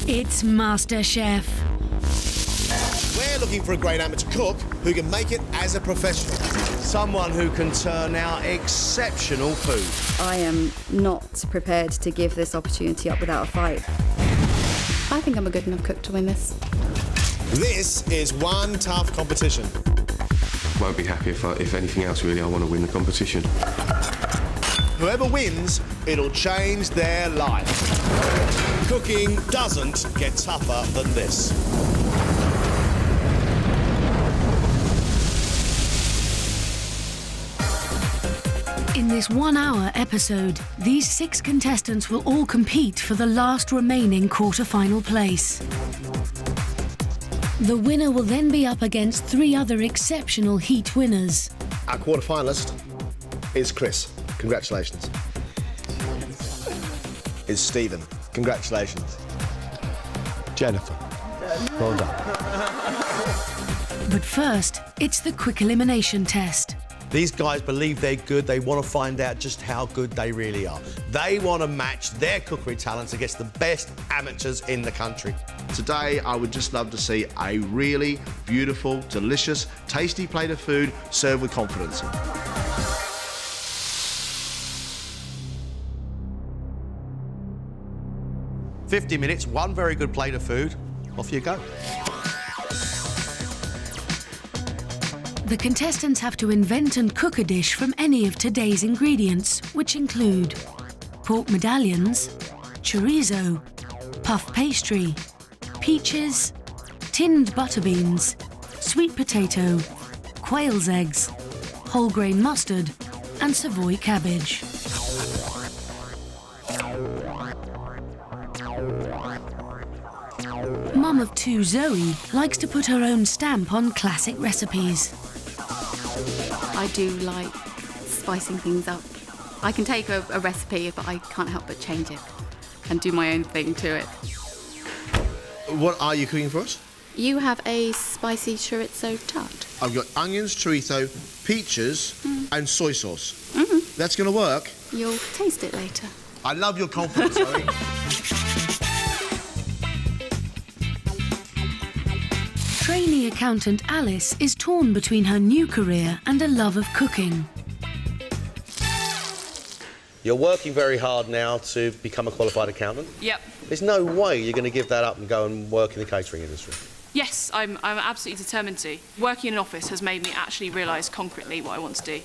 It's MasterChef. We're looking for a great amateur cook who can make it as a professional. Someone who can turn out exceptional food. I am not prepared to give this opportunity up without a fight. I think I'm a good enough cook to win this. This is one tough competition. Won't be happy if anything else, really. I want to win the competition. Whoever wins, it'll change their life. Cooking doesn't get tougher than this. In this 1-hour episode, these 6 contestants will all compete for the last remaining quarter-final place. The winner will then be up against 3 other exceptional heat winners. Our quarter-finalist is Chris. Congratulations. Is Stephen. Congratulations. Jennifer. Well done. But first, it's the quick elimination test. These guys believe they're good. They want to find out just how good they really are. They want to match their cookery talents against the best amateurs in the country. Today, I would just love to see a really beautiful, delicious, tasty plate of food served with confidence. "50 minutes, one very good plate of food. Off you go." The contestants have to invent and cook a dish from any of today's ingredients, which include pork medallions, chorizo, puff pastry, peaches, tinned butter beans, sweet potato, quail's eggs, whole grain mustard, and Savoy cabbage. Mum of 2 Zoe likes to put her own stamp on classic recipes. I do like spicing things up. I can take a recipe, but I can't help but change it and do my own thing to it. What are you cooking for us? You have a spicy chorizo tart. I've got onions, chorizo, peaches, and soy sauce. That's going to work. You'll taste it later. I love your confidence, Zoe. Trainee accountant Alice is torn between her new career and a love of cooking. You're working very hard now to become a qualified accountant. Yep. There's no way you're going to give that up and go and work in the catering industry. Yes, I'm absolutely determined to. Working in an office has made me actually realise concretely what I want to do.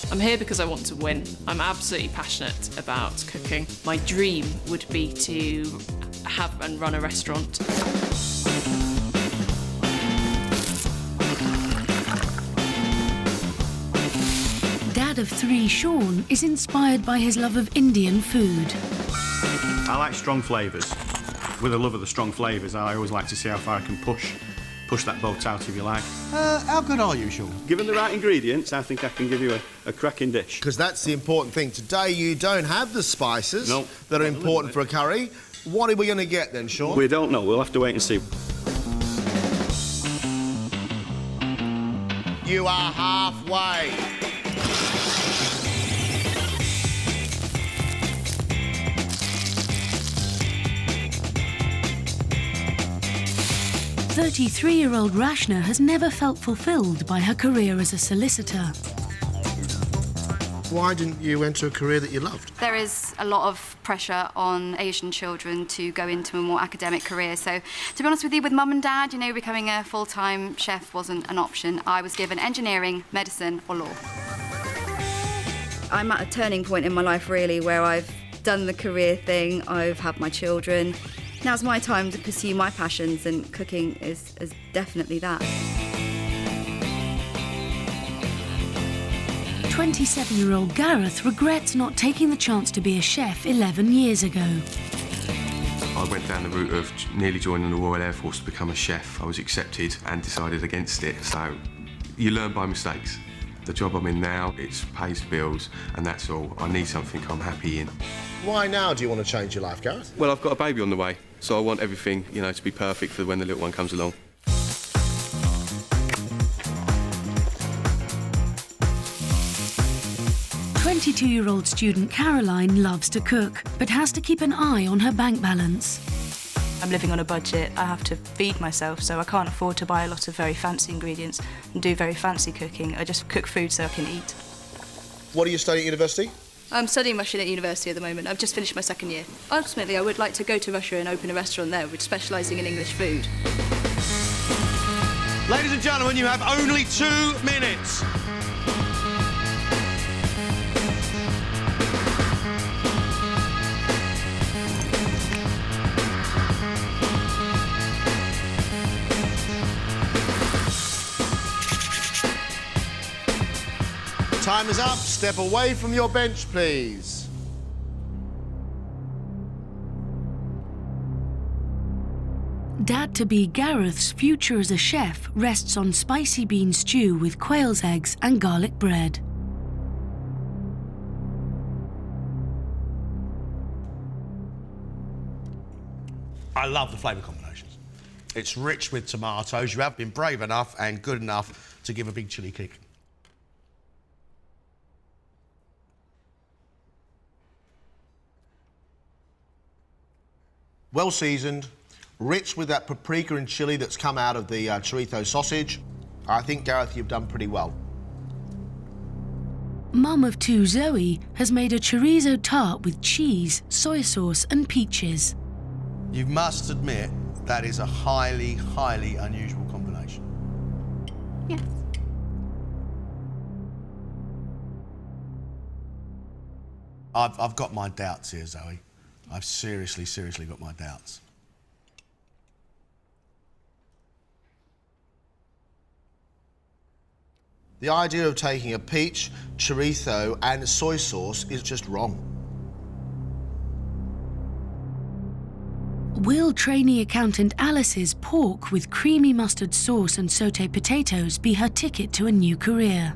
I'm here because I want to win. I'm absolutely passionate about cooking. My dream would be to have and run a restaurant. Dad of 3, Sean, is inspired by his love of Indian food. I like strong flavours. With a love of the strong flavours, I always like to see how far I can push that boat out, if you like. How good are you, Sean? Given the right ingredients, I think I can give you a cracking dish. Because that's the important thing. Today, you don't have the spices that are important for a curry. What are we going to get then, Sean? We don't know. We'll have to wait and see. You are halfway. The 33-year-old Rashna has never felt fulfilled by her career as a solicitor. Why didn't you enter a career that you loved? There is a lot of pressure on Asian children to go into a more academic career. So, to be honest with you, with Mum and Dad, you know, becoming a full-time chef wasn't an option. I was given engineering, medicine or law. I'm at a turning point in my life, really, where I've done the career thing, I've had my children. Now's my time to pursue my passions, and cooking is definitely that. 27-year-old Gareth regrets not taking the chance to be a chef 11 years ago. I went down the route of nearly joining the Royal Air Force to become a chef. I was accepted and decided against it. So you learn by mistakes. The job I'm in now, it pays bills, and that's all. I need something I'm happy in. Why now do you want to change your life, Gareth? Well, I've got a baby on the way, so I want everything, you know, to be perfect for when the little one comes along. "22-year-old student Caroline loves to cook, but has to keep an eye on her bank balance. I'm living on a budget, I have to feed myself, so I can't afford to buy a lot of very fancy ingredients and do very fancy cooking. I just cook food so I can eat. What are you studying at university? I'm studying Russian at university at the moment. I've just finished my second year. Ultimately, I would like to go to Russia and open a restaurant there, which specialising in English food. Ladies and gentlemen, you have only 2 minutes. Time is up. Step away from your bench, please. Dad-to-be Gareth's future as a chef rests on spicy bean stew with quail's eggs and garlic bread. I love the flavour combinations. It's rich with tomatoes. You have been brave enough and good enough to give a big chilli kick. Well seasoned, rich with that paprika and chilli that's come out of the chorizo sausage. I think, Gareth, you've done pretty well. Mum of 2 Zoe has made a chorizo tart with cheese, soy sauce and peaches. You must admit that is a highly, highly unusual combination. Yes. I've got my doubts here, Zoe. I've seriously, seriously got my doubts. The idea of taking a peach, chorizo and soy sauce is just wrong. Will trainee accountant Alice's pork with creamy mustard sauce and sauté potatoes be her ticket to a new career?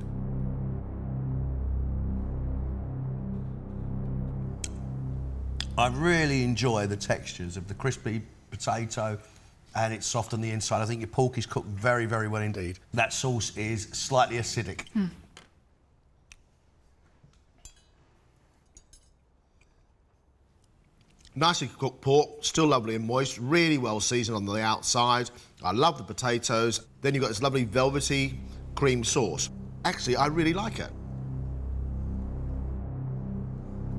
I really enjoy the textures of the crispy potato and it's soft on the inside. I think your pork is cooked very, very well indeed. That sauce is slightly acidic. Nicely cooked pork, still lovely and moist, really well seasoned on the outside. I love the potatoes. Then you've got this lovely velvety cream sauce. Actually, I really like it.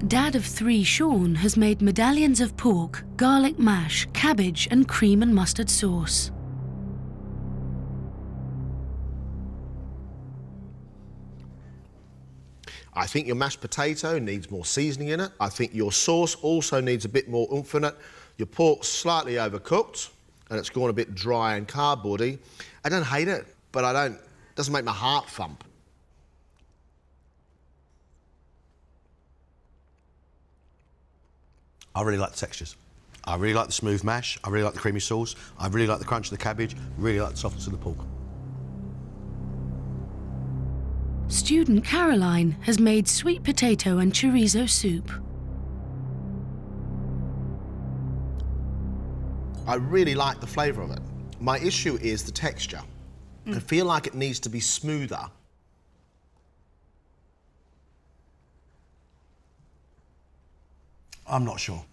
Dad of 3 Sean has made medallions of pork, garlic mash, cabbage and cream and mustard sauce. I think your mashed potato needs more seasoning in it. I think your sauce also needs a bit more oomph in it. Your pork's slightly overcooked and it's gone a bit dry and cardboardy. I don't hate it, but it doesn't make my heart thump. I really like the textures. I really like the smooth mash. I really like the creamy sauce. I really like the crunch of the cabbage. Really like the softness of the pork. Student Caroline has made sweet potato and chorizo soup. I really like the flavour of it. My issue is the texture. I feel like it needs to be smoother. I'm not sure.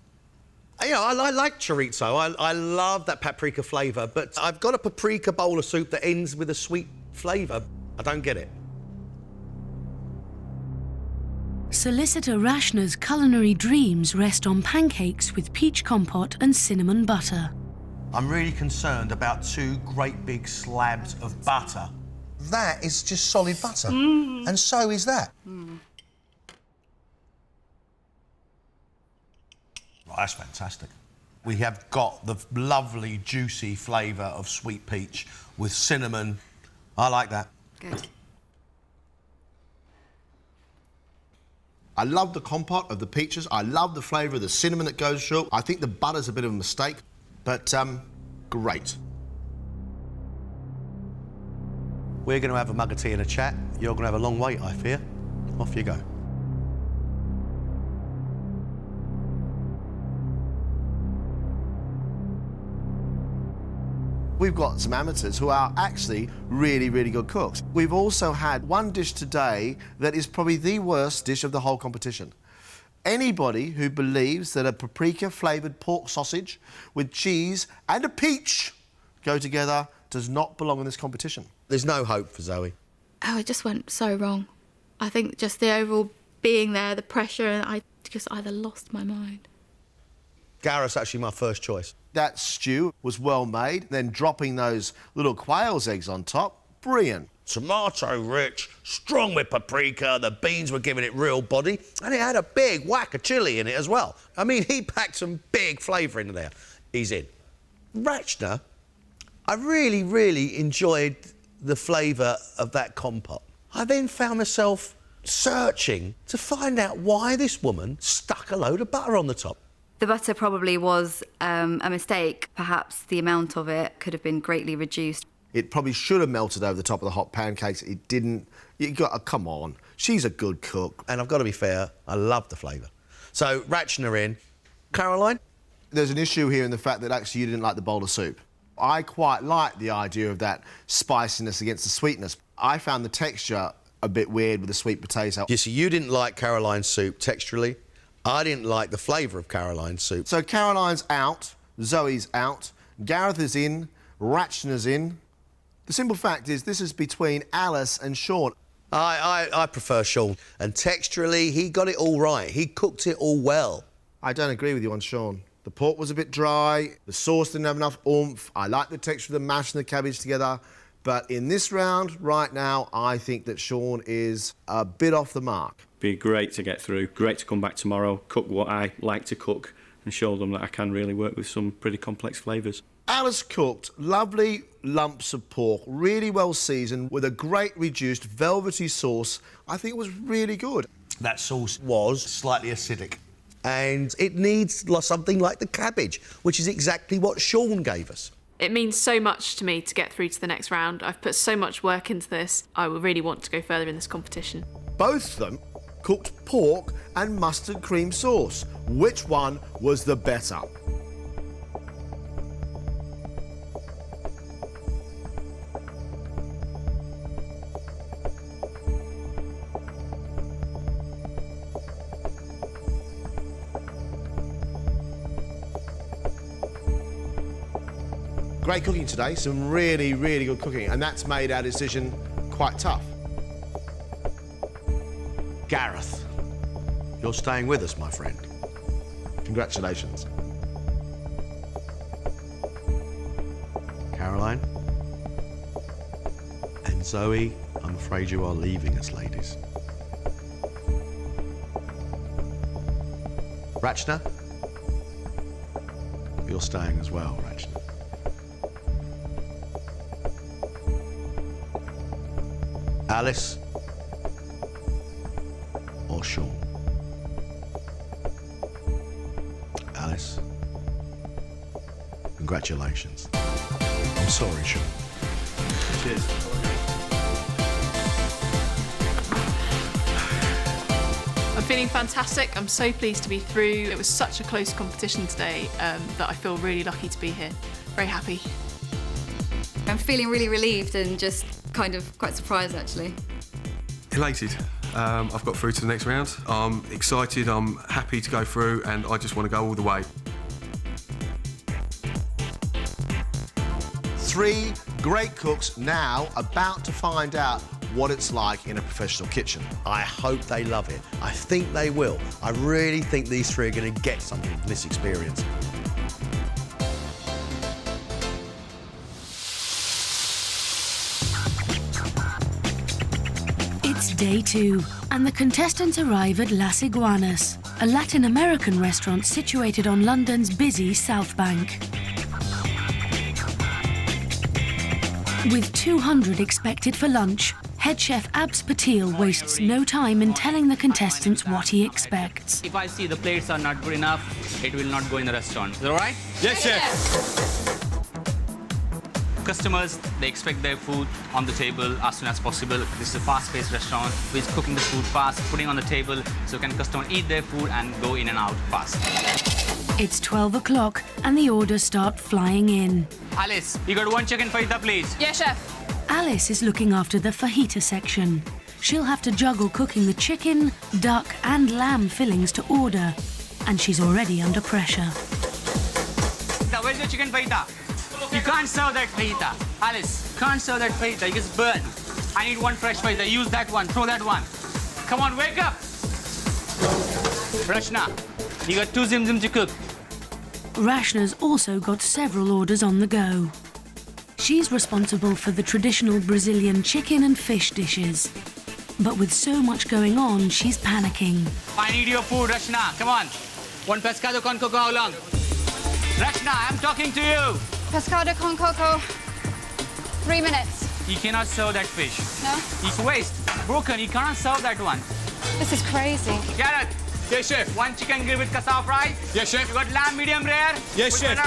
You know, I like chorizo. I love that paprika flavour, but I've got a paprika bowl of soup that ends with a sweet flavour. I don't get it. Solicitor Rashner's culinary dreams rest on pancakes with peach compote and cinnamon butter. I'm really concerned about 2 great big slabs of butter. That is just solid butter. And so is that. That's fantastic. We have got the lovely, juicy flavour of sweet peach with cinnamon. I like that. Good. I love the compote of the peaches. I love the flavour of the cinnamon that goes through. I think the butter's a bit of a mistake, but great. We're going to have a mug of tea and a chat. You're going to have a long wait, I fear. Off you go. We've got some amateurs who are actually really, really good cooks. We've also had one dish today that is probably the worst dish of the whole competition. Anybody who believes that a paprika-flavoured pork sausage with cheese and a peach go together does not belong in this competition. There's no hope for Zoe. Oh, it just went so wrong. I think just the overall being there, the pressure, and I just either lost my mind. Gareth's actually my first choice. That stew was well made, then dropping those little quail's eggs on top, brilliant. Tomato rich, strong with paprika, the beans were giving it real body, and it had a big whack of chilli in it as well. I mean, he packed some big flavour into there. He's in. Rachna, I really, really enjoyed the flavour of that compote. I then found myself searching to find out why this woman stuck a load of butter on the top. The butter probably was a mistake. Perhaps the amount of it could have been greatly reduced. It probably should have melted over the top of the hot pancakes. It didn't. You got come on. She's a good cook. And I've got to be fair, I love the flavour. So, Rachna in. Caroline? There's an issue here in the fact that actually you didn't like the bowl of soup. I quite like the idea of that spiciness against the sweetness. I found the texture a bit weird with the sweet potato. Yeah, so you didn't like Caroline's soup texturally. I didn't like the flavour of Caroline's soup. So Caroline's out, Zoe's out, Gareth is in, Rachna's in. The simple fact is this is between Alice and Sean. I prefer Sean. And texturally, he got it all right. He cooked it all well. I don't agree with you on Sean. The pork was a bit dry, the sauce didn't have enough oomph. I like the texture of the mash and the cabbage together. But in this round, right now, I think that Sean is a bit off the mark. Be great to get through, great to come back tomorrow, cook what I like to cook and show them that I can really work with some pretty complex flavours. Alice cooked lovely lumps of pork, really well seasoned, with a great reduced velvety sauce. I think it was really good. That sauce was slightly acidic. And it needs something like the cabbage, which is exactly what Sean gave us. It means so much to me to get through to the next round. I've put so much work into this. I will really want to go further in this competition. Both of them cooked pork and mustard cream sauce. Which one was the better? Great cooking today, some really, really good cooking, and that's made our decision quite tough. Gareth, you're staying with us, my friend. Congratulations. Caroline and Zoe, I'm afraid you are leaving us, ladies. Rachna, you're staying as well, Rachna. Alice or Sean? Alice, congratulations. I'm sorry, Sean. Cheers. I'm feeling fantastic. I'm so pleased to be through. It was such a close competition today that I feel really lucky to be here. Very happy. I'm feeling really relieved and just kind of quite surprised, actually. Elated. I've got through to the next round. I'm excited, I'm happy to go through, and I just want to go all the way. 3 great cooks now about to find out what it's like in a professional kitchen. I hope they love it. I think they will. I really think these 3 are going to get something from this experience. It's day 2, and the contestants arrive at Las Iguanas, a Latin American restaurant situated on London's busy South Bank. With 200 expected for lunch, head chef Abs Patil wastes no time in telling the contestants what he expects. If I see the plates are not good enough, it will not go in the restaurant. Is that all right? Yes, chef. Customers, they expect their food on the table as soon as possible. This is a fast-paced restaurant. We're cooking the food fast, putting on the table, so can customer eat their food and go in and out fast. It's 12 o'clock and the orders start flying in. Alice, you got 1 chicken fajita, please. Yeah, chef. Alice is looking after the fajita section. she'll have to juggle cooking the chicken, duck and lamb fillings to order, and she's already under pressure. Where's your chicken fajita? You can't serve that fajita. Alice, can't serve that fajita. It gets burnt. I need one fresh fajita. Use that one. Throw that one. Come on, wake up. Rashna, you got 2 zim to cook. Rashna's also got several orders on the go. She's responsible for the traditional Brazilian chicken and fish dishes. But with so much going on, she's panicking. I need your food, Rashna. Come on. One pescado con coco, how long? Rashna, I'm talking to you. Pescado con coco, 3 minutes. You cannot serve that fish. No? It's waste. Broken, you cannot serve that one. This is crazy. Gareth. Yes, chef. One chicken grill with cassava fry. Yes, chef. You got lamb medium rare. Yes, chef.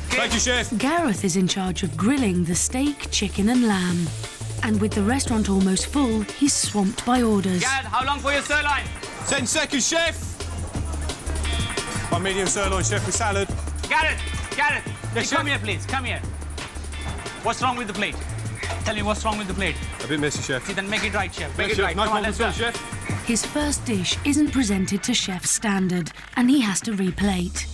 Thank you, chef. Gareth is in charge of grilling the steak, chicken and lamb. And with the restaurant almost full, he's swamped by orders. Gareth, how long for your sirloin? 10 seconds, chef. One medium sirloin, chef, with salad. Gareth, Yes, come here, please. Come here. What's wrong with the plate? Tell me what's wrong with the plate. A bit messy, chef. See, then make it right, chef. Make Yes, it chef. right. No Come on, problem let's at all, go. chef. His first dish isn't presented to chef's standard, and he has to replate.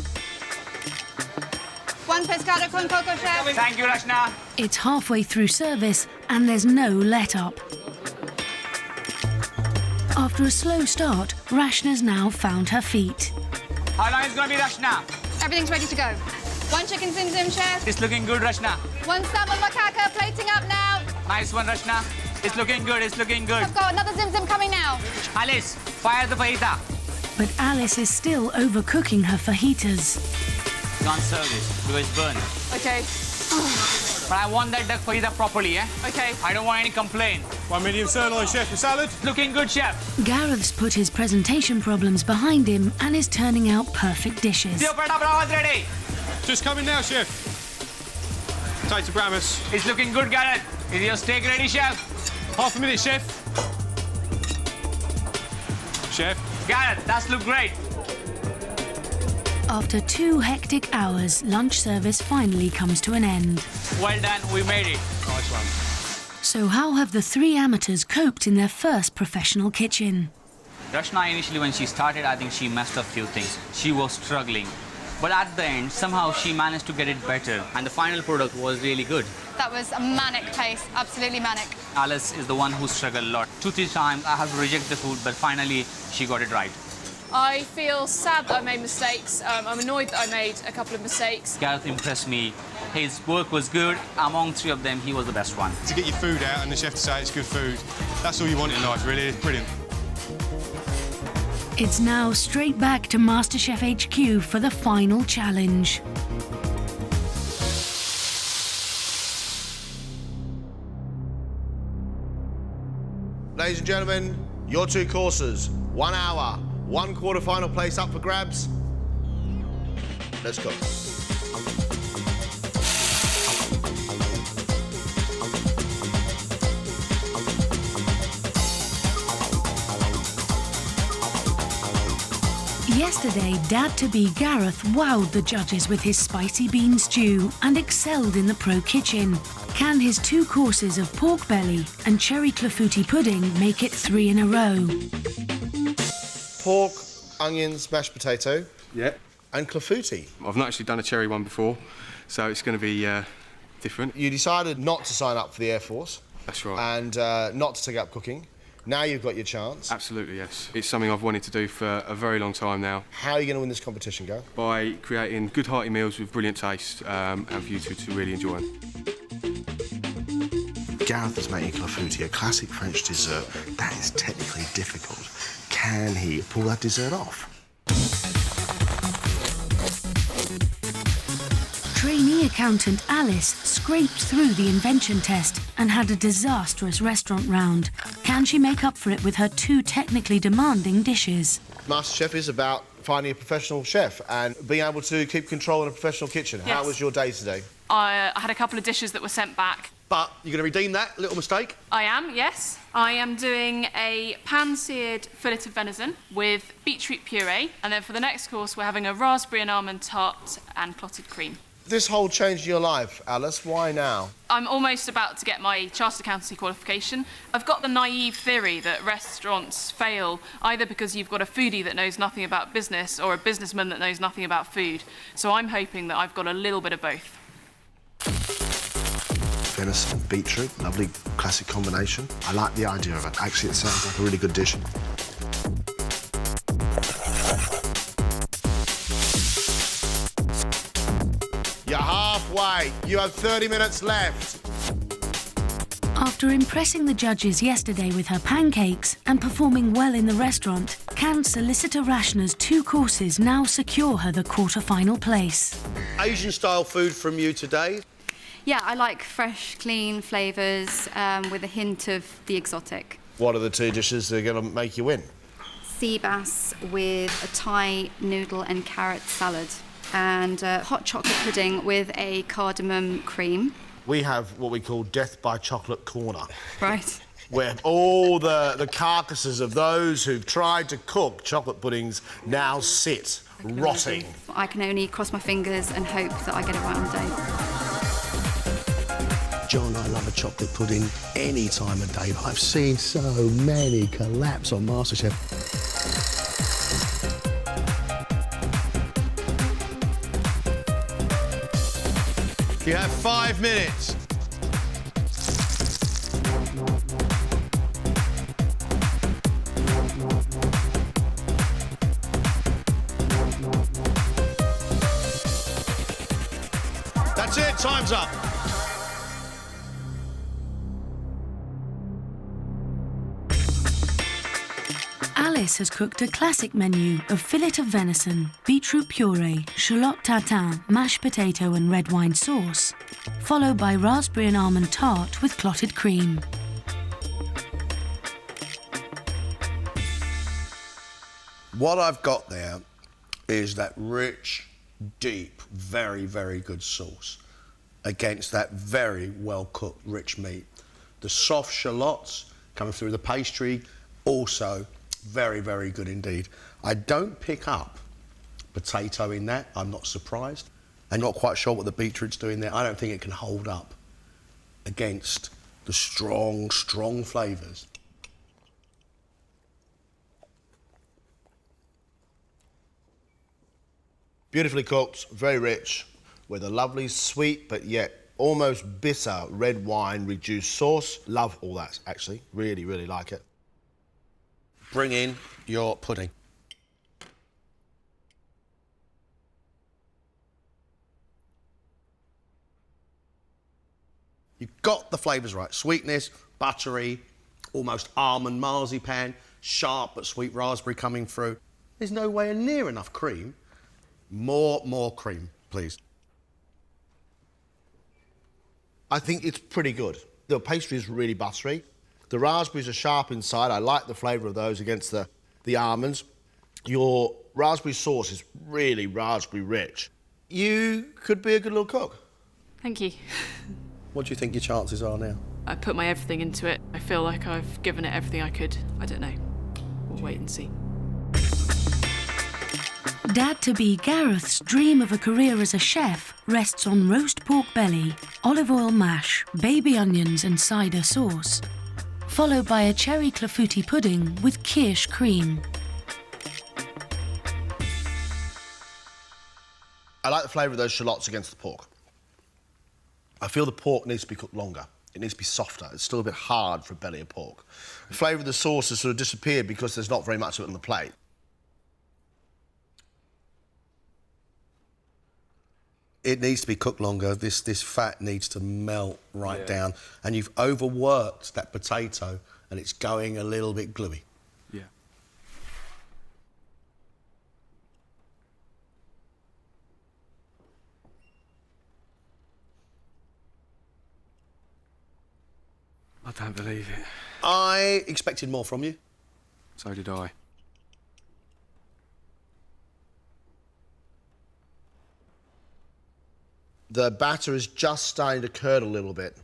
One pescado con coco, chef. Thank you, Rashna. It's halfway through service, and there's no let-up. After a slow start, Rashna's now found her feet. How long is it going to be, Rashna? Everything's ready to go. One chicken zim zim, chef. It's looking good, Rashna. One salmon macaca, plating up now. Nice one, Rashna. It's looking good, it's looking good. I've got another zim zim coming now. Alice, fire the fajita. But Alice is still overcooking her fajitas. Can't serve this because it's burned. Okay. But I want that duck fajita properly, eh? Okay. I don't want any complaint. One medium sirloin, chef, with salad. Looking good, chef. Gareth's put his presentation problems behind him and is turning out perfect dishes. Your prata brava is ready. Just coming now, chef. Potato bramas. It's looking good, Gareth. Is your steak ready, chef? Half a minute, chef. Chef. Gareth, that's look great. After 2 hectic hours, lunch service finally comes to an end. Well done, we made it. Nice one. So how have the 3 amateurs coped in their first professional kitchen? Rashna, initially when she started, I think she messed up a few things. She was struggling. But at the end, somehow she managed to get it better. And the final product was really good. That was a manic pace, absolutely manic. Alice is the one who struggled a lot. 2-3 times I have to reject the food, but finally she got it right. I feel sad that I made mistakes. I'm annoyed that I made a couple of mistakes. Gareth impressed me. His work was good. Among 3 of them, he was the best one. To get your food out and the chef to say it's good food, that's all you want in life, really. It's brilliant. It's now straight back to MasterChef HQ for the final challenge. Ladies and gentlemen, your 2 courses, 1 hour, 1 quarter-final place up for grabs. Let's go. Yesterday, Dad-to-be Gareth wowed the judges with his spicy bean stew and excelled in the pro kitchen. Can his 2 courses of pork belly and cherry clafouti pudding make it 3 in a row? Pork, onions, mashed potato. Yeah. And clafouti. I've not actually done a cherry one before, so it's going to be different. You decided not to sign up for the Air Force. That's right. And not to take up cooking. Now you've got your chance. Absolutely, yes. It's something I've wanted to do for a very long time now. How are you going to win this competition, Gareth? By creating good hearty meals with brilliant taste and for you to really enjoy them. Gareth is making clafouti, a classic French dessert. That is technically difficult. Can he pull that dessert off? Trainee accountant Alice scraped through the invention test and had a disastrous restaurant round. Can she make up for it with her 2 technically demanding dishes? MasterChef is about finding a professional chef and being able to keep control in a professional kitchen. Yes. How was your day today? I had a couple of dishes that were sent back. But you're going to redeem that little mistake? I am, yes. I am doing a pan-seared fillet of venison with beetroot puree. And then for the next course, we're having a raspberry and almond tart and clotted cream. This whole change in your life, Alice, why now? I'm almost about to get my chartered accountancy qualification. I've got the naive theory that restaurants fail either because you've got a foodie that knows nothing about business or a businessman that knows nothing about food. So I'm hoping that I've got a little bit of both. Venison and beetroot, lovely classic combination. I like the idea of it. Actually, it sounds like a really good dish. You're halfway. You have 30 minutes left. After impressing the judges yesterday with her pancakes and performing well in the restaurant, can Solicitor Rashner's 2 courses now secure her the quarter-final place? Asian-style food from you today? Yeah, I like fresh, clean flavours with a hint of the exotic. What are the 2 dishes that are going to make you win? Sea bass with a Thai noodle and carrot salad, and hot chocolate pudding with a cardamom cream. We have what we call Death by Chocolate Corner. Right. Where all the carcasses of those who've tried to cook chocolate puddings now sit, rotting. I can only cross my fingers and hope that I get it right on the day. John, I love a chocolate pudding any time of day, but I've seen so many collapse on MasterChef. You have 5 minutes. That's it, time's up. Alice has cooked a classic menu of fillet of venison, beetroot puree, shallot tatin, mashed potato and red wine sauce, followed by raspberry and almond tart with clotted cream. What I've got there is that rich, deep, very, very good sauce against that very well-cooked, rich meat. The soft shallots coming through the pastry, also very, very good indeed. I don't pick up potato in that. I'm not surprised. I'm not quite sure what the beetroot's doing there. I don't think it can hold up against the strong, strong flavours. Beautifully cooked, very rich, with a lovely sweet but yet almost bitter red wine reduced sauce. Love all that, actually. Really, really like it. Bring in your pudding. You've got the flavours right. Sweetness, buttery, almost almond marzipan, sharp but sweet raspberry coming through. There's nowhere near enough cream. More cream, please. I think it's pretty good. The pastry is really buttery. The raspberries are sharp inside. I like the flavour of those against the almonds. Your raspberry sauce is really raspberry rich. You could be a good little cook. Thank you. What do you think your chances are now? I put my everything into it. I feel like I've given it everything I could. I don't know. We'll wait and see. Dad-to-be Gareth's dream of a career as a chef rests on roast pork belly, olive oil mash, baby onions and cider sauce, followed by a cherry clafouti pudding with kirsch cream. I like the flavour of those shallots against the pork. I feel the pork needs to be cooked longer. It needs to be softer. It's still a bit hard for a belly of pork. The flavour of the sauce has sort of disappeared because there's not very much of it on the plate. It needs to be cooked longer. This fat needs to melt right down. And you've overworked that potato and it's going a little bit gluey. Yeah. I don't believe it. I expected more from you. So did I. The batter is just starting to curdle a little bit.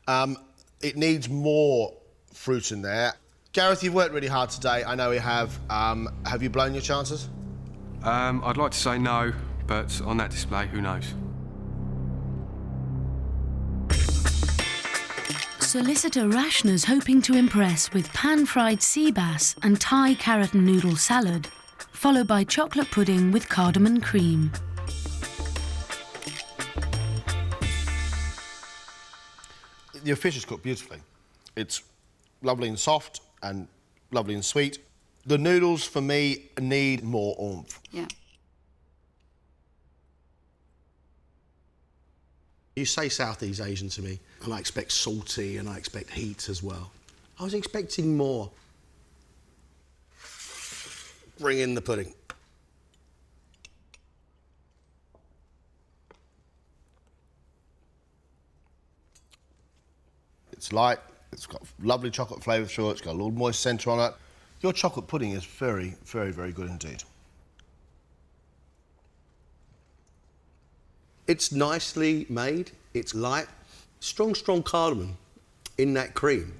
It needs more fruit in there. Gareth, you've worked really hard today. I know you have. Have you blown your chances? I'd like to say no, but on that display, who knows? Solicitor Rashner's hoping to impress with pan-fried sea bass and Thai carrot and noodle salad, followed by chocolate pudding with cardamom cream. Your fish is cooked beautifully. It's lovely and soft and lovely and sweet. The noodles, for me, need more oomph. Yeah. You say Southeast Asian to me, and I expect salty and I expect heat as well. I was expecting more. Bring in the pudding. It's light, it's got lovely chocolate flavour through it, it's got a little moist centre on it. Your chocolate pudding is very, very, very good indeed. It's nicely made, it's light, strong cardamom in that cream.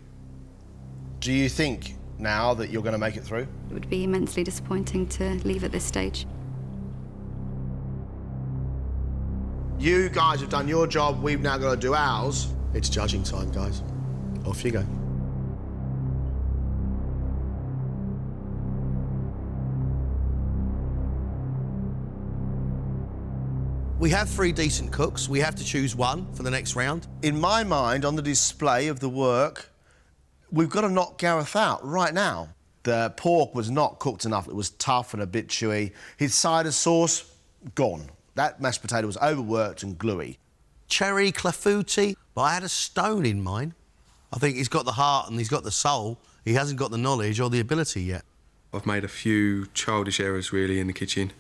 Do you think now that you're going to make it through? It would be immensely disappointing to leave at this stage. You guys have done your job, we've now got to do ours. It's judging time, guys. Off you go. We have 3 decent cooks. We have to choose one for the next round. In my mind, on the display of the work, we've got to knock Gareth out right now. The pork was not cooked enough. It was tough and a bit chewy. His cider sauce, gone. That mashed potato was overworked and gluey. Cherry clafouti, but I had a stone in mind. I think he's got the heart and he's got the soul. He hasn't got the knowledge or the ability yet. I've made a few childish errors, really, in the kitchen.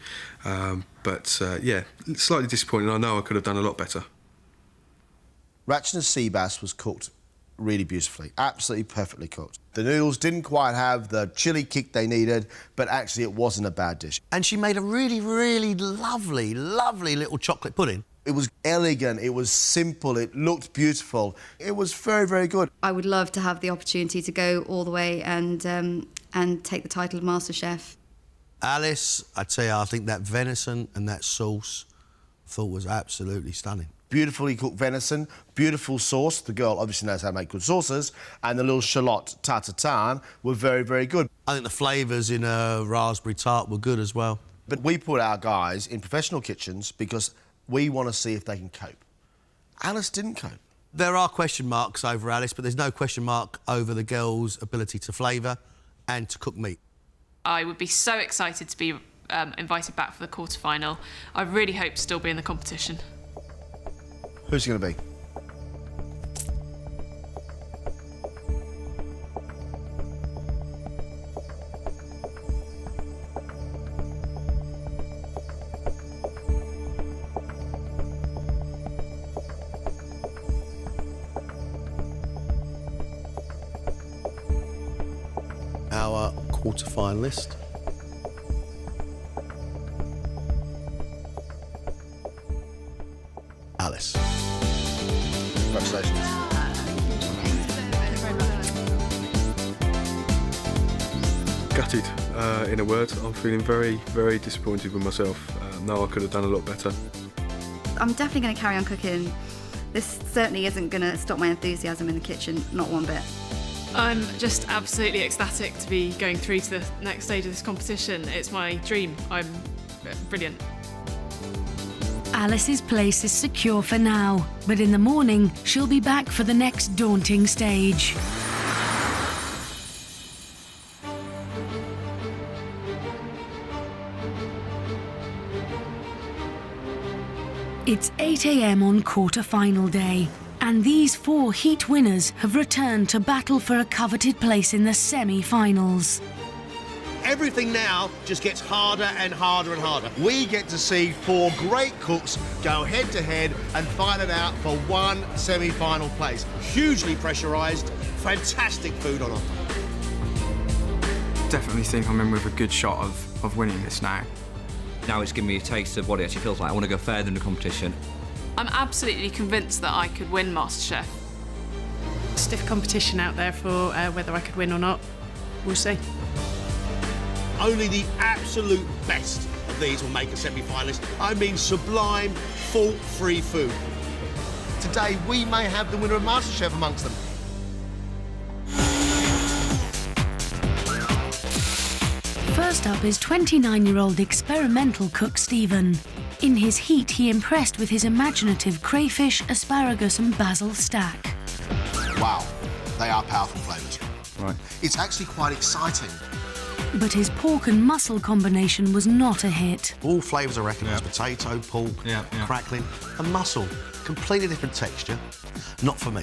Yeah, slightly disappointing. I know I could have done a lot better. Rachner's sea bass was cooked really beautifully, absolutely perfectly cooked. The noodles didn't quite have the chili kick they needed, but actually it wasn't a bad dish. And she made a really, really lovely, lovely little chocolate pudding. It was elegant, it was simple, it looked beautiful. It was very, very good. I would love to have the opportunity to go all the way and take the title of MasterChef. Alice, I tell you, I think that venison and that sauce I thought was absolutely stunning. Beautifully cooked venison, beautiful sauce. The girl obviously knows how to make good sauces, and the little shallot tartare were very, very good. I think the flavours in a raspberry tart were good as well. But we put our guys in professional kitchens because we want to see if they can cope. Alice didn't cope. There are question marks over Alice, but there's no question mark over the girl's ability to flavour and to cook meat. I would be so excited to be invited back for the quarterfinal. I really hope to still be in the competition. Who's it going to be? Our quarter-finalist. Alice. Congratulations. Gutted, in a word. I'm feeling very, very disappointed with myself. No, I could have done a lot better. I'm definitely going to carry on cooking. This certainly isn't going to stop my enthusiasm in the kitchen, not one bit. I'm just absolutely ecstatic to be going through to the next stage of this competition. It's my dream. I'm brilliant. Alice's place is secure for now, but in the morning, she'll be back for the next daunting stage. It's 8 a.m. on quarter-final day, and these 4 heat winners have returned to battle for a coveted place in the semi-finals. Everything now just gets harder and harder and harder. We get to see 4 great cooks go head-to-head and fight it out for one semi-final place. Hugely pressurised, fantastic food on offer. Definitely think I'm in with a good shot of winning this now. Now it's given me a taste of what it actually feels like. I want to go further in the competition. I'm absolutely convinced that I could win MasterChef. Stiff competition out there for whether I could win or not. We'll see. Only the absolute best of these will make a semi-finalist. I mean sublime, fault-free food. Today, we may have the winner of MasterChef amongst them. First up is 29-year-old experimental cook Stephen. In his heat, he impressed with his imaginative crayfish, asparagus and basil stack. Wow, they are powerful flavours. Right. It's actually quite exciting. But his pork and mussel combination was not a hit. All flavours I reckon is potato, pork, crackling, and mussel. Completely different texture. Not for me.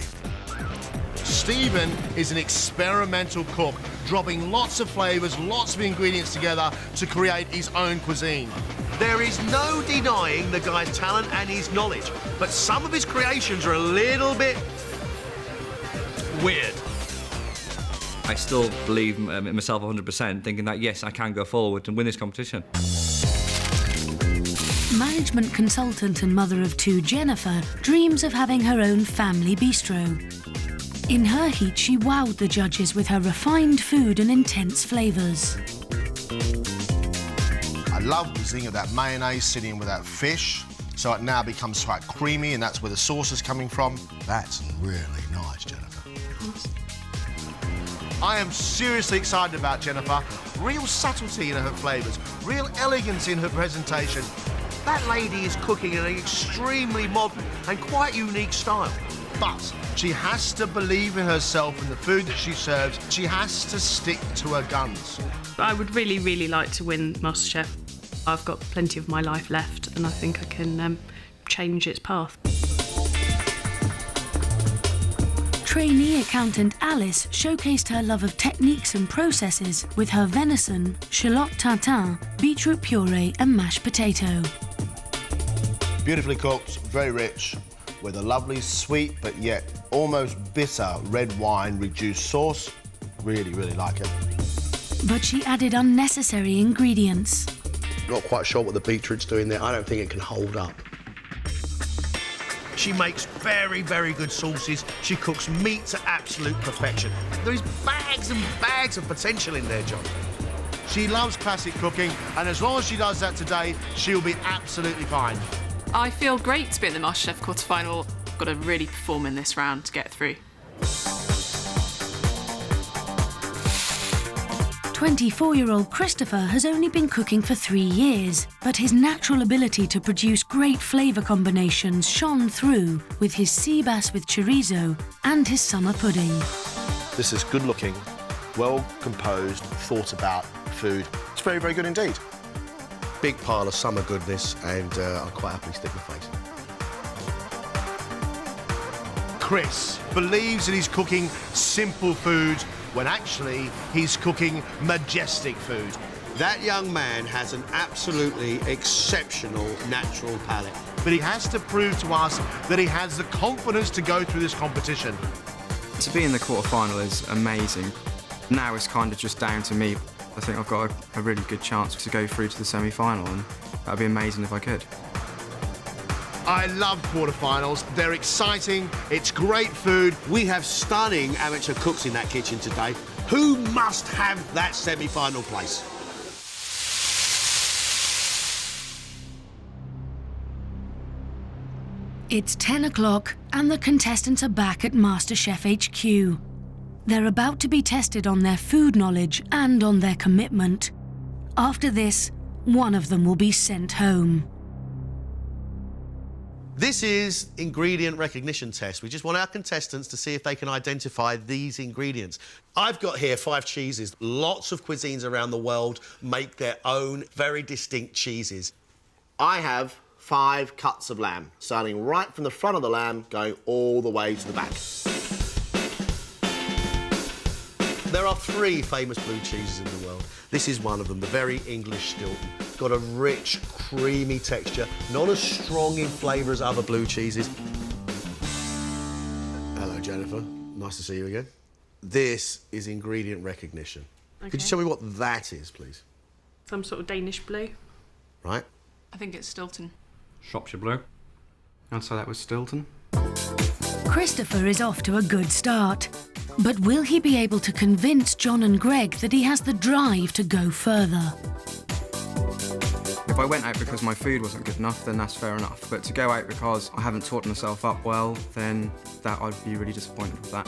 Stephen is an experimental cook, dropping lots of flavours, lots of ingredients together to create his own cuisine. There is no denying the guy's talent and his knowledge, but some of his creations are a little bit weird. I still believe in myself 100%, thinking that, yes, I can go forward and win this competition. Management consultant and mother of two, Jennifer, dreams of having her own family bistro. In her heat, she wowed the judges with her refined food and intense flavours. I love the zing of that mayonnaise sitting with that fish, so it now becomes quite creamy, and that's where the sauce is coming from. That's really nice, Jennifer. I am seriously excited about Jennifer. Real subtlety in her flavours, real elegance in her presentation. That lady is cooking in an extremely modern and quite unique style. But she has to believe in herself and the food that she serves. She has to stick to her guns. I would really, really like to win MasterChef. I've got plenty of my life left and I think I can change its path. Trainee accountant Alice showcased her love of techniques and processes with her venison, shallot tartare, beetroot puree and mashed potato. Beautifully cooked, very rich, with a lovely sweet but yet almost bitter red wine reduced sauce. Really, really like it. But she added unnecessary ingredients. Not quite sure what the beetroot's doing there. I don't think it can hold up. She makes very, very good sauces. She cooks meat to absolute perfection. There is bags and bags of potential in there, John. She loves classic cooking, and as long as she does that today, she'll be absolutely fine. I feel great to be in the MasterChef quarterfinal. I've got to really perform in this round to get through. 24-year-old Christopher has only been cooking for 3 years, but his natural ability to produce great flavour combinations shone through with his sea bass with chorizo and his summer pudding. This is good-looking, well-composed, thought-about food. It's very, very good indeed. Big pile of summer goodness, and I'll quite happily stick my face in. Chris believes that he's cooking simple food when actually he's cooking majestic food. That young man has an absolutely exceptional natural palate. But he has to prove to us that he has the confidence to go through this competition. To be in the quarterfinal is amazing. Now it's kind of just down to me. I think I've got a really good chance to go through to the semi-final, and that'd be amazing if I could. I love quarterfinals. They're exciting. It's great food. We have stunning amateur cooks in that kitchen today. Who must have that semi-final place? It's 10 o'clock and the contestants are back at MasterChef HQ. They're about to be tested on their food knowledge and on their commitment. After this, one of them will be sent home. This is ingredient recognition test. We just want our contestants to see if they can identify these ingredients. I've got here 5 cheeses. Lots of cuisines around the world make their own very distinct cheeses. I have 5 cuts of lamb, starting right from the front of the lamb, going all the way to the back. There are 3 famous blue cheeses in the world. This is one of them, the very English Stilton. Got a rich, creamy texture, not as strong in flavour as other blue cheeses. Hello, Jennifer. Nice to see you again. This is ingredient recognition. Okay. Could you tell me what that is, please? Some sort of Danish blue. Right. I think it's Stilton. Shropshire blue. I'd say that was Stilton. Christopher is off to a good start. But will he be able to convince John and Greg that he has the drive to go further? If I went out because my food wasn't good enough, then that's fair enough. But to go out because I haven't taught myself up well, then I'd be really disappointed with that.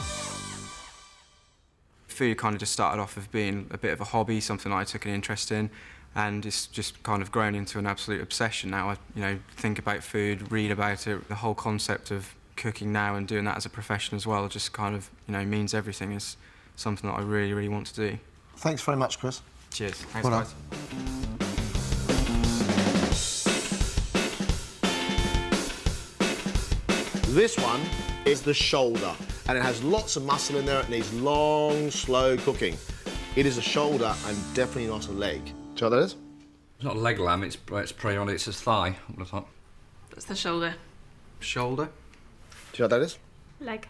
Food kind of just started off of being a bit of a hobby, something I took an interest in, and it's just kind of grown into an absolute obsession now. I think about food, read about it. The whole concept of cooking now and doing that as a profession as well just kind of, means everything. Is something that I really, really want to do. Thanks very much, Chris. Cheers. Thanks, Well guys. This one is the shoulder, and it has lots of muscle in there. It needs long, slow cooking. It is a shoulder and definitely not a leg. Do you know what that is? It's not a leg lamb, it's prey on it, it's a thigh, I would have thought. That's the shoulder. Shoulder? Do you know what that is? Leg.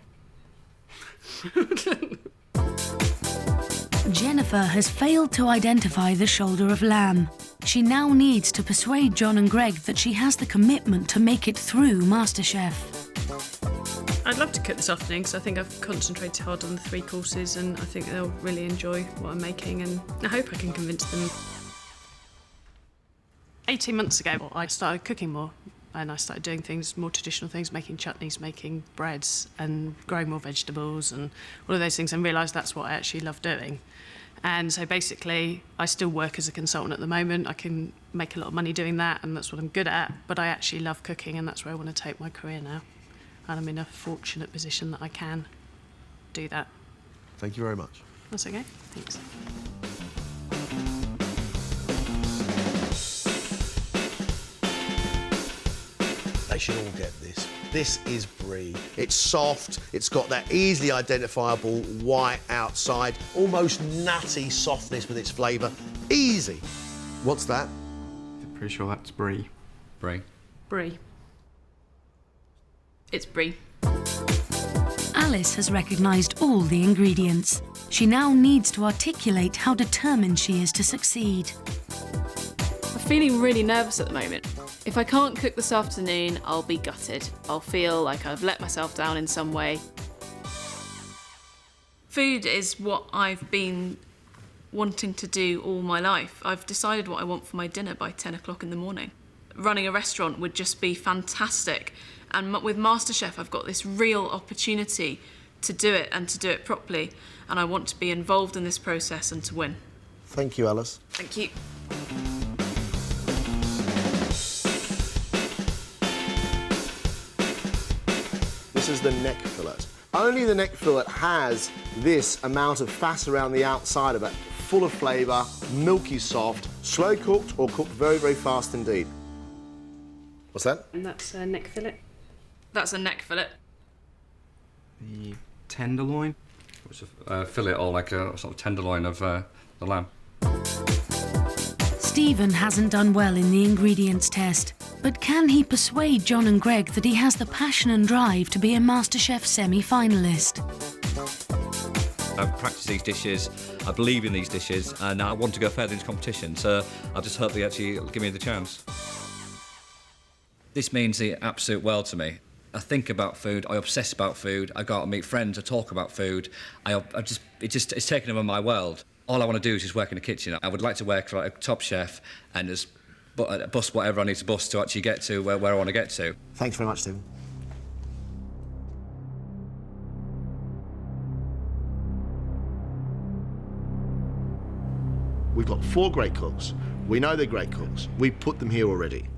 Jennifer has failed to identify the shoulder of lamb. She now needs to persuade John and Greg that she has the commitment to make it through MasterChef. I'd love to cook this afternoon because I think I've concentrated hard on the 3 courses and I think they'll really enjoy what I'm making, and I hope I can convince them. 18 months ago, I started cooking more and I started doing things, more traditional things, making chutneys, making breads and growing more vegetables and all of those things, and realised that's what I actually love doing. And so basically, I still work as a consultant at the moment. I can make a lot of money doing that and that's what I'm good at, but I actually love cooking and that's where I want to take my career now. And I'm in a fortunate position that I can do that. Thank you very much. That's okay, thanks. They should all get this. This is brie. It's soft, it's got that easily identifiable white outside, almost nutty softness with its flavour. Easy. What's that? I'm pretty sure that's brie. Brie. Brie. It's brie. Alice has recognised all the ingredients. She now needs to articulate how determined she is to succeed. I'm feeling really nervous at the moment. If I can't cook this afternoon, I'll be gutted. I'll feel like I've let myself down in some way. Food is what I've been wanting to do all my life. I've decided what I want for my dinner by 10 o'clock in the morning. Running a restaurant would just be fantastic. And with MasterChef, I've got this real opportunity to do it and to do it properly. And I want to be involved in this process and to win. Thank you, Alice. Thank you. This is the neck fillet. Only the neck fillet has this amount of fat around the outside of it, full of flavour, milky soft, slow cooked or cooked very, very fast indeed. What's that? And that's a neck fillet. That's a neck fillet. The tenderloin? It's a fillet or like a sort of tenderloin of the lamb. Stephen hasn't done well in the ingredients test, but can he persuade John and Greg that he has the passion and drive to be a MasterChef semi-finalist? I've practiced these dishes, I believe in these dishes, and I want to go further in this competition, so I just hope they actually give me the chance. This means the absolute world to me. I think about food, I obsess about food, I go out and meet friends, I talk about food. It's taken over my world. All I want to do is just work in the kitchen. I would like to work for a top chef and just bust whatever I need to bust to actually get to where I want to get to. Thanks very much, Stephen. We've got 4 great cooks. We know they're great cooks. We've put them here already.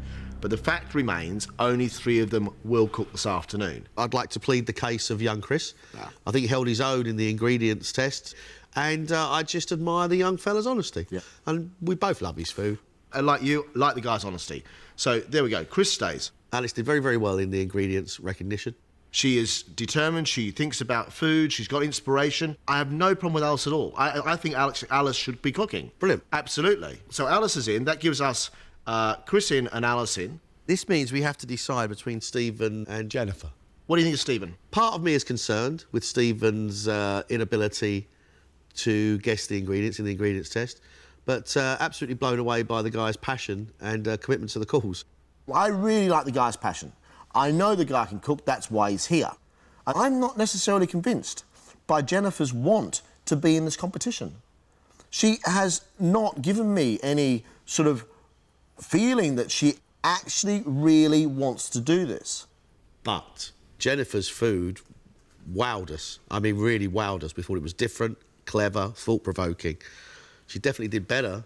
But the fact remains, only 3 of them will cook this afternoon. I'd like to plead the case of young Chris. Yeah. I think he held his own in the ingredients test, and I just admire the young fella's honesty. Yeah. And we both love his food. And like you, like the guy's honesty. So there we go, Chris stays. Alice did very, very well in the ingredients recognition. She is determined, she thinks about food, she's got inspiration. I have no problem with Alice at all. I think Alice should be cooking. Brilliant. Absolutely. So Alice is in, that gives us Chris in and Alice in. This means we have to decide between Stephen and Jennifer. What do you think of Stephen? Part of me is concerned with Stephen's inability to guess the ingredients in the ingredients test, but absolutely blown away by the guy's passion and commitment to the cause. Well, I really like the guy's passion. I know the guy can cook, that's why he's here. And I'm not necessarily convinced by Jennifer's want to be in this competition. She has not given me any sort of feeling that she actually really wants to do this. But Jennifer's food wowed us. I mean, really wowed us. We thought it was different, clever, thought-provoking. She definitely did better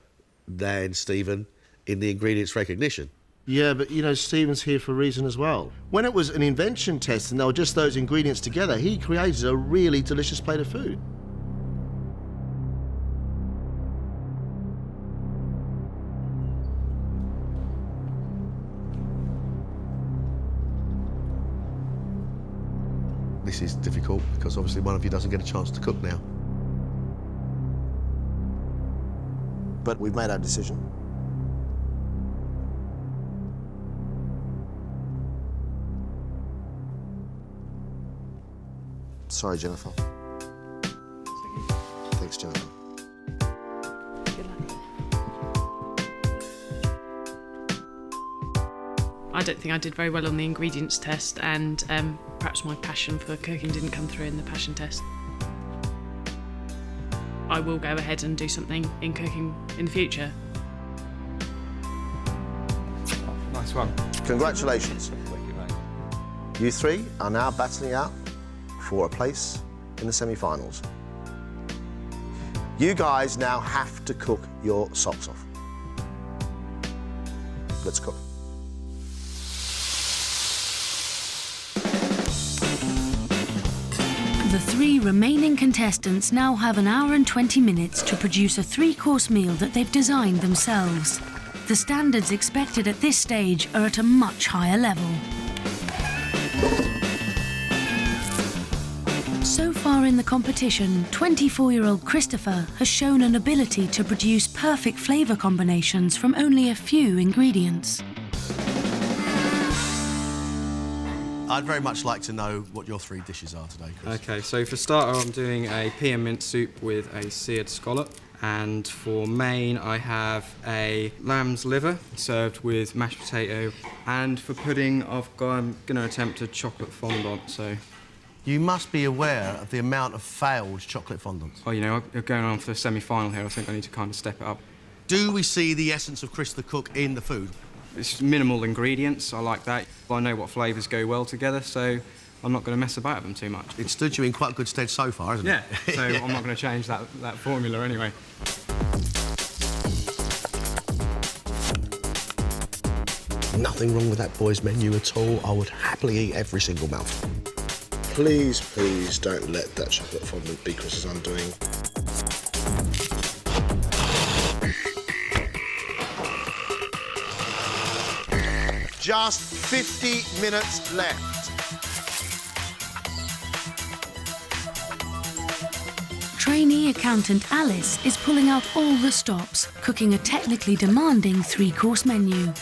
than Stephen in the ingredients recognition. Yeah, but, you know, Stephen's here for a reason as well. When it was an invention test and there were just those ingredients together, he created a really delicious plate of food. This is difficult because obviously one of you doesn't get a chance to cook now. But we've made our decision. Sorry, Jennifer. Thanks, Jennifer. I don't think I did very well on the ingredients test, and perhaps my passion for cooking didn't come through in the passion test. I will go ahead and do something in cooking in the future. Nice one. Congratulations. You three are now battling out for a place in the semi-finals. You guys now have to cook your socks off. Let's cook. The 3 remaining contestants now have 1 hour and 20 minutes to produce a 3-course meal that they've designed themselves. The standards expected at this stage are at a much higher level. So far in the competition, 24-year-old Christopher has shown an ability to produce perfect flavour combinations from only a few ingredients. I'd very much like to know what your 3 dishes are today, Chris. Okay, so for starter, I'm doing a pea and mint soup with a seared scallop. And for main, I have a lamb's liver served with mashed potato. And for pudding, I'm going to attempt a chocolate fondant, so... You must be aware of the amount of failed chocolate fondants. Oh, you know, I'm going on for the semi-final here. I think I need to kind of step it up. Do we see the essence of Chris the cook in the food? It's minimal ingredients, I like that. I know what flavours go well together, so I'm not going to mess about with them too much. It stood you in quite good stead so far, hasn't it? Yeah, so I'm not going to change that formula anyway. Nothing wrong with that boy's menu at all. I would happily eat every single mouthful. Please, please don't let that chocolate fondant be Chris's undoing. Just 50 minutes left. Trainee accountant Alice is pulling out all the stops, cooking a technically demanding 3-course menu.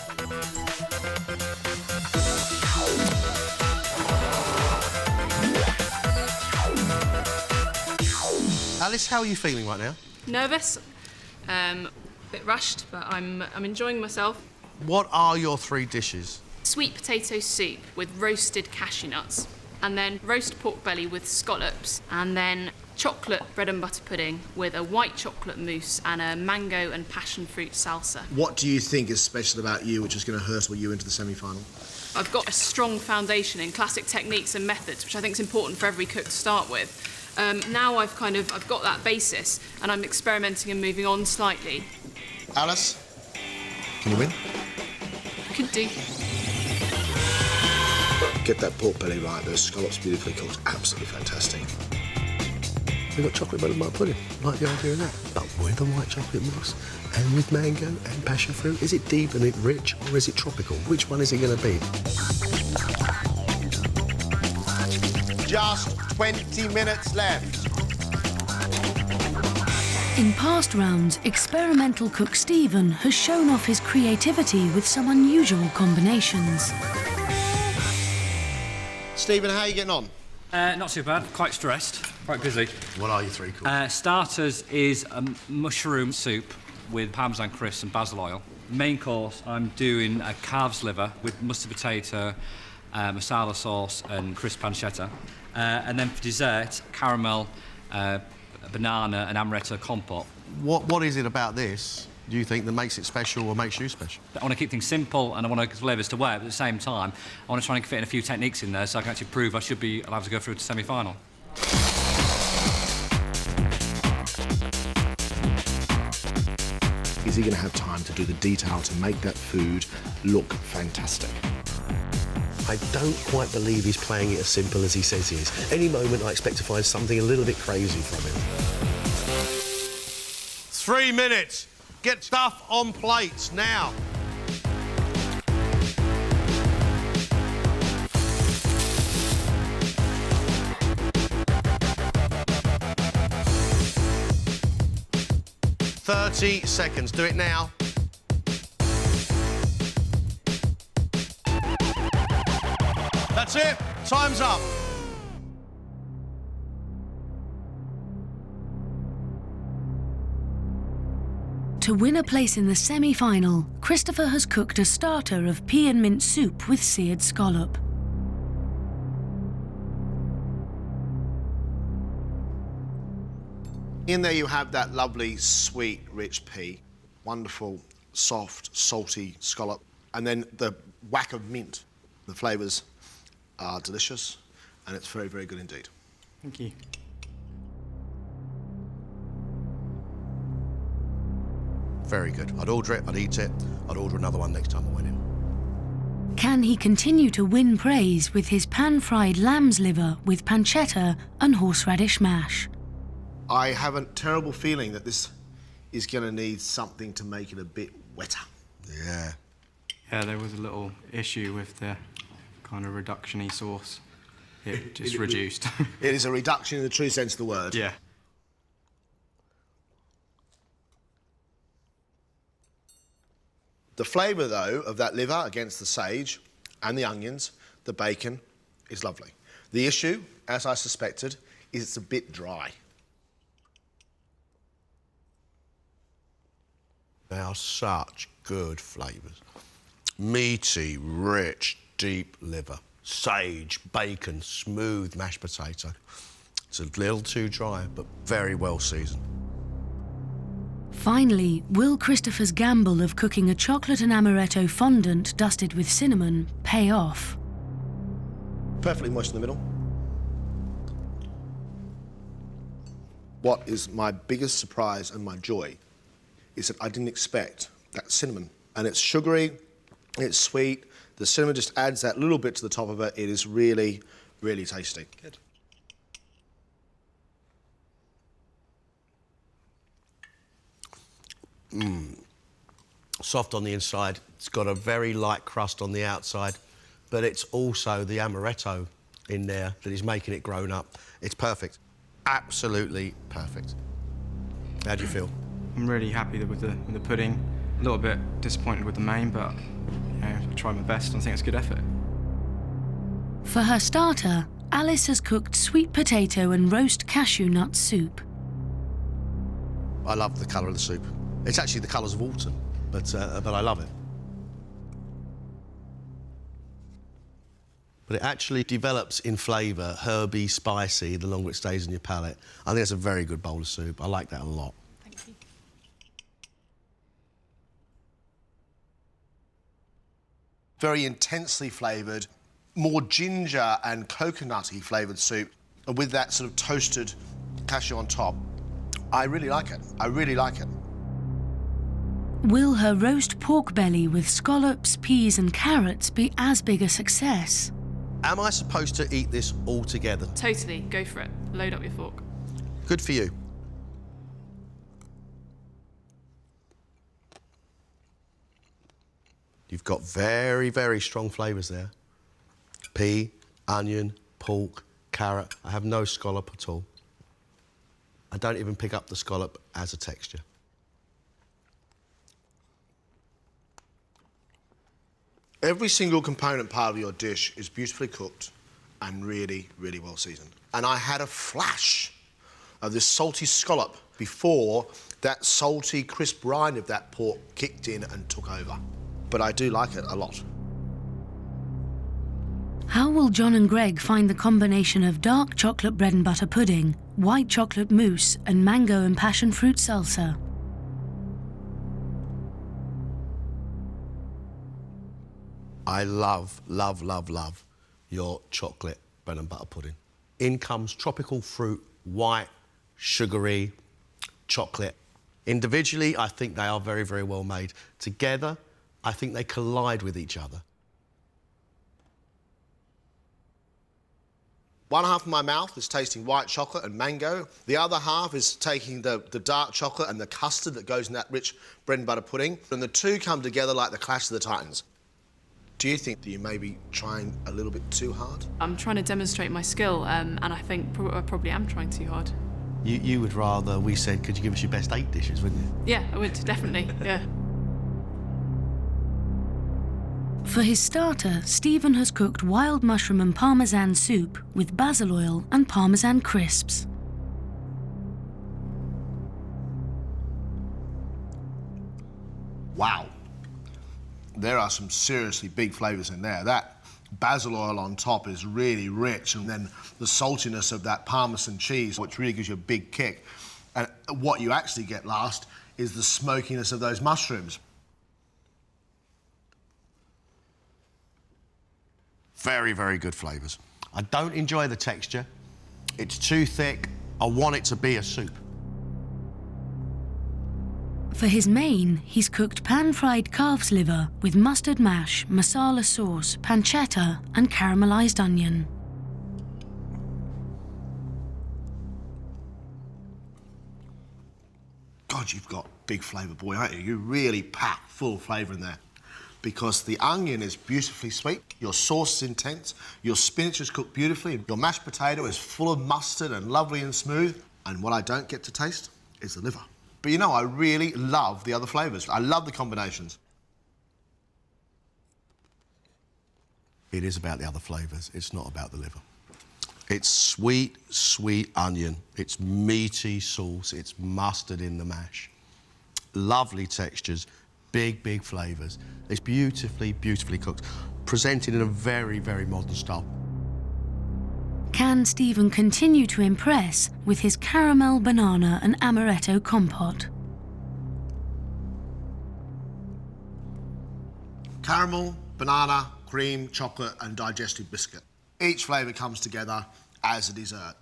Alice, how are you feeling right now? Nervous, a bit rushed, but I'm enjoying myself. What are your 3 dishes? Sweet potato soup with roasted cashew nuts, and then roast pork belly with scallops, and then chocolate bread and butter pudding with a white chocolate mousse and a mango and passion fruit salsa. What do you think is special about you which is going to hurdle you into the semi-final? I've got a strong foundation in classic techniques and methods, which I think is important for every cook to start with. Now I've got that basis, and I'm experimenting and moving on slightly. Alice, can you win? Could do. Get that pork belly right, those scallops beautifully cooked, absolutely fantastic. We've got chocolate bread and butter pudding, like the idea of that. But with a white chocolate mousse and with mango and passion fruit, is it deep and rich or is it tropical? Which one is it going to be? Just 20 minutes left. In past rounds, experimental cook Stephen has shown off his creativity with some unusual combinations. Stephen, how are you getting on? Not too bad, quite stressed, quite busy. What are your 3 courses? Starters is a mushroom soup with parmesan crisps and basil oil. Main course, I'm doing a calf's liver with mustard potato, masala sauce and crisp pancetta. And then for dessert, caramel, banana and amaretto compote. What is it about this, do you think, that makes it special or makes you special? I want to keep things simple and I want the flavours to work, but at the same time, I want to try and fit in a few techniques in there so I can actually prove I should be allowed to go through to semi-final. is he going to have time to do the detail to make that food look fantastic? I don't quite believe he's playing it as simple as he says he is. Any moment I expect to find something a little bit crazy from him. 3 minutes. Get stuff on plates now. "30 seconds. Do it now. That's it. Time's up. To win a place in the semi-final, Christopher has cooked a starter of pea and mint soup with seared scallop. In there you have that lovely, sweet, rich pea, wonderful, soft, salty scallop, and then the whack of mint. The flavours are delicious, and it's very, very good indeed. Thank you. Very good. I'd order it, I'd eat it, I'd order another one next time I went in. Can he continue to win praise with his pan-fried lamb's liver with pancetta and horseradish mash? I have a terrible feeling that this is going to need something to make it a bit wetter. Yeah. Yeah, there was a little issue with the kind of reduction-y sauce. It just reduced. It is a reduction in the true sense of the word. Yeah. The flavour, though, of that liver against the sage and the onions, the bacon, is lovely. The issue, as I suspected, is it's a bit dry. They are such good flavours. Meaty, rich, deep liver. Sage, bacon, smooth mashed potato. It's a little too dry, but very well seasoned. Finally, will Christopher's gamble of cooking a chocolate and amaretto fondant dusted with cinnamon pay off? Perfectly moist in the middle. What is my biggest surprise and my joy is that I didn't expect that cinnamon. And it's sugary, it's sweet. The cinnamon just adds that little bit to the top of it. It is really, really tasty. Good. Soft on the inside. It's got a very light crust on the outside, but it's also the amaretto in there that is making it grown up. It's perfect. Absolutely perfect. How do you feel? I'm really happy with the pudding. A little bit disappointed with the main, but you know, I tried my best and I think it's good effort. For her starter, Alice has cooked sweet potato and roast cashew nut soup. I love the colour of the soup. It's actually the colours of autumn, but I love it. But it actually develops in flavour, herby, spicy, the longer it stays in your palate. I think it's a very good bowl of soup. I like that a lot. Thank you. Very intensely flavoured, more ginger and coconutty flavoured soup, and with that sort of toasted cashew on top. I really like it. I really like it. Will her roast pork belly with scallops, peas and carrots be as big a success? Am I supposed to eat this all together? Totally, go for it. Load up your fork. Good for you. You've got very, very strong flavours there. Pea, onion, pork, carrot. I have no scallop at all. I don't even pick up the scallop as a texture. Every single component part of your dish is beautifully cooked and really, really well seasoned. And I had a flash of this salty scallop before that salty, crisp rind of that pork kicked in and took over. But I do like it a lot. How will John and Greg find the combination of dark chocolate bread and butter pudding, white chocolate mousse and mango and passion fruit salsa? I love, love, love, love your chocolate bread and butter pudding. In comes tropical fruit, white, sugary, chocolate. Individually, I think they are very, very well made. Together, I think they collide with each other. One half of my mouth is tasting white chocolate and mango. The other half is taking the dark chocolate and the custard that goes in that rich bread and butter pudding. And the two come together like the Clash of the Titans. Do you think that you may be trying a little bit too hard? I'm trying to demonstrate my skill, and I think I probably am trying too hard. You would rather we said, could you give us your best 8 dishes, wouldn't you? Yeah, I would, definitely, yeah. For his starter, Stephen has cooked wild mushroom and parmesan soup with basil oil and parmesan crisps. Wow. There are some seriously big flavours in there. That basil oil on top is really rich, and then the saltiness of that Parmesan cheese, which really gives you a big kick. And what you actually get last is the smokiness of those mushrooms. Very, very good flavours. I don't enjoy the texture. It's too thick. I want it to be a soup. For his main, he's cooked pan-fried calf's liver with mustard mash, masala sauce, pancetta and caramelised onion. God, you've got big flavour, boy, aren't you? You really pack full flavour in there. Because the onion is beautifully sweet, your sauce is intense, your spinach is cooked beautifully, your mashed potato is full of mustard and lovely and smooth, and what I don't get to taste is the liver. But you know, I really love the other flavours. I love the combinations. It is about the other flavours, it's not about the liver. It's sweet, sweet onion, it's meaty sauce, it's mustard in the mash. Lovely textures, big, big flavours. It's beautifully, beautifully cooked, presented in a very, very modern style. Can Stephen continue to impress with his caramel, banana and amaretto compote? Caramel, banana, cream, chocolate and digestive biscuit. Each flavour comes together as a dessert.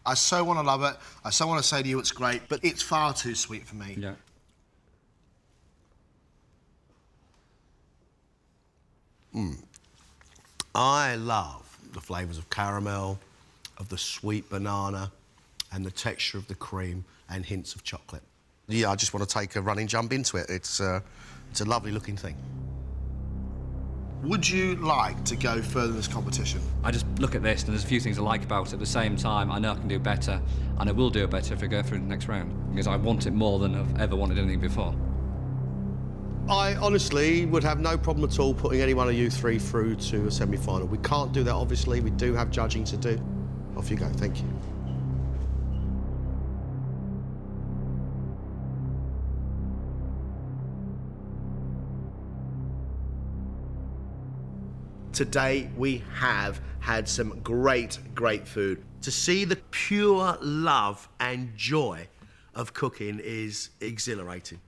I so want to love it. I so want to say to you it's great, but it's far too sweet for me. Yeah. I love the flavours of caramel, of the sweet banana, and the texture of the cream and hints of chocolate. Yeah, I just want to take a running jump into it. It's a lovely looking thing. Would you like to go further in this competition? I just look at this and there's a few things I like about it. At the same time, I know I can do better, and I will do it better if I go through the next round, because I want it more than I've ever wanted anything before. I honestly would have no problem at all putting any one of you three through to a semi-final. We can't do that, obviously. We do have judging to do. Off you go, thank you. Today we have had some great, great food. To see the pure love and joy of cooking is exhilarating.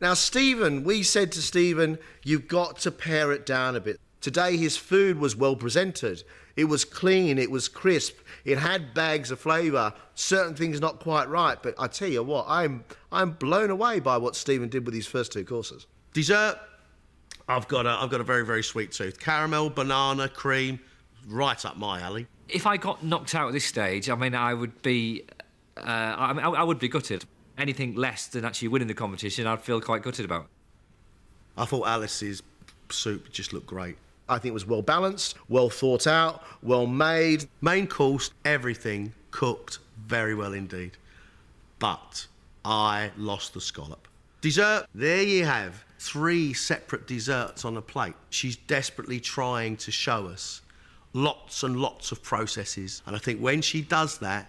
Now, Stephen, we said to Stephen, you've got to pare it down a bit. Today his food was well presented. It was clean, it was crisp, it had bags of flavour, certain things not quite right, but I tell you what, I'm blown away by what Stephen did with his first two courses. Dessert, I've got a very, very sweet tooth. Caramel, banana, cream, right up my alley. If I got knocked out at this stage, I mean, I would be, I would be gutted. Anything less than actually winning the competition, I'd feel quite gutted about. I thought Alice's soup just looked great. I think it was well balanced, well thought out, well made. Main course, everything cooked very well indeed. But I lost the scallop. Dessert, there you have 3 separate desserts on a plate. She's desperately trying to show us lots and lots of processes. And I think when she does that,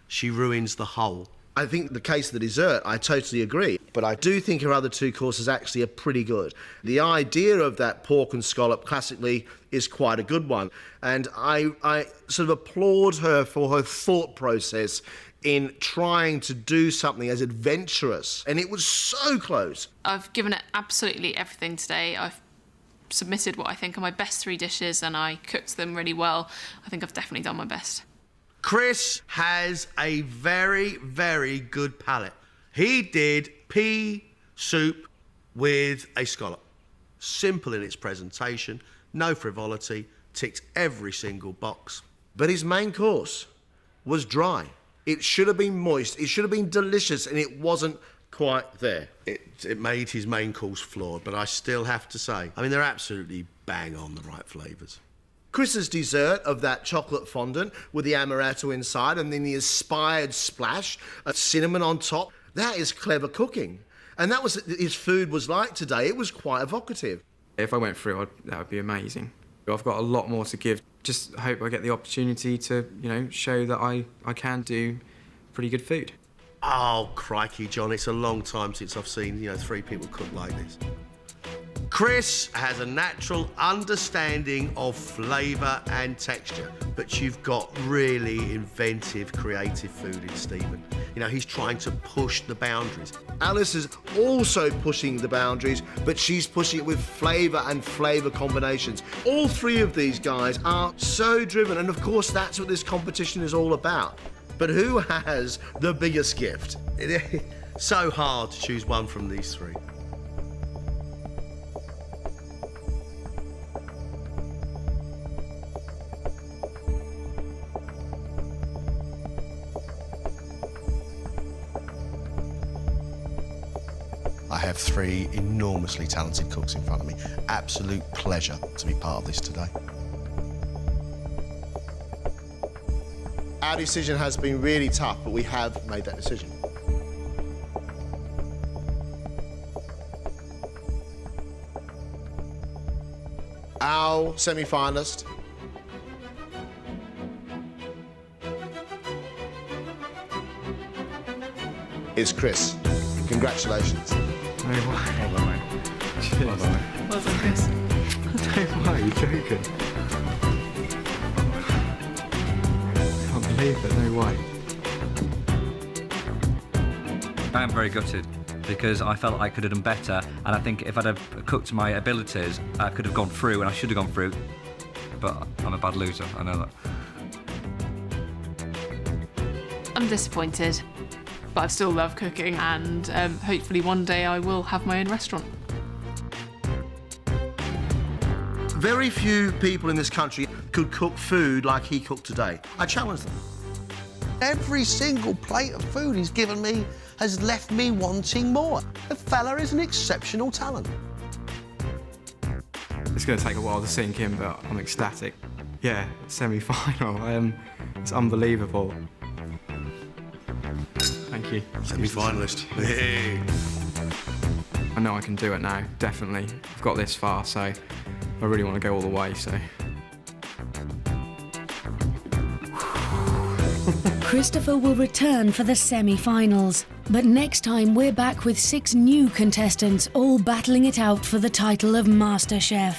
she ruins the whole. I think the case of the dessert, I totally agree. But I do think her other 2 courses actually are pretty good. The idea of that pork and scallop classically is quite a good one. And I sort of applaud her for her thought process in trying to do something as adventurous. And it was so close. I've given it absolutely everything today. I've submitted what I think are my best 3 dishes and I cooked them really well. I think I've definitely done my best. Chris has a very, very good palate. He did pea soup with a scallop. Simple in its presentation, no frivolity, ticked every single box. But his main course was dry. It should have been moist, it should have been delicious, and it wasn't quite there. It made his main course flawed, but I still have to say, I mean, they're absolutely bang on the right flavours. Chris's dessert of that chocolate fondant with the amaretto inside and then the inspired splash of cinnamon on top, that is clever cooking. And that was his food was like today. It was quite evocative. If I went through, that would be amazing. I've got a lot more to give. Just hope I get the opportunity to, you know, show that I can do pretty good food. Oh, crikey, John, it's a long time since I've seen, you know, 3 people cook like this. Chris has a natural understanding of flavour and texture, but you've got really inventive, creative food in Stephen. You know, he's trying to push the boundaries. Alice is also pushing the boundaries, but she's pushing it with flavour and flavour combinations. All 3 of these guys are so driven, and of course that's what this competition is all about. But who has the biggest gift? It's so hard to choose one from these 3. I have 3 enormously talented cooks in front of me. Absolute pleasure to be part of this today. Our decision has been really tough, but we have made that decision. Our semi-finalist is Chris. Congratulations. No way. Well done, mate. Cheers. Well done. Well done, Chris. No way, you're joking. I can't believe it, no way. I am very gutted because I felt I could have done better, and I think if I'd have cooked to my abilities, I could have gone through, and I should have gone through. But I'm a bad loser, I know that. I'm disappointed, but I still love cooking, and hopefully one day I will have my own restaurant. Very few people in this country could cook food like he cooked today. I challenge them. Every single plate of food he's given me has left me wanting more. The fella is an exceptional talent. It's going to take a while to sink in, but I'm ecstatic. Yeah, semi-final. It's unbelievable. Thank you. Semi-finalist. Hey. I know I can do it now, definitely. I've got this far, so I really want to go all the way, so. Christopher will return for the semi-finals, but next time we're back with 6 new contestants all battling it out for the title of MasterChef.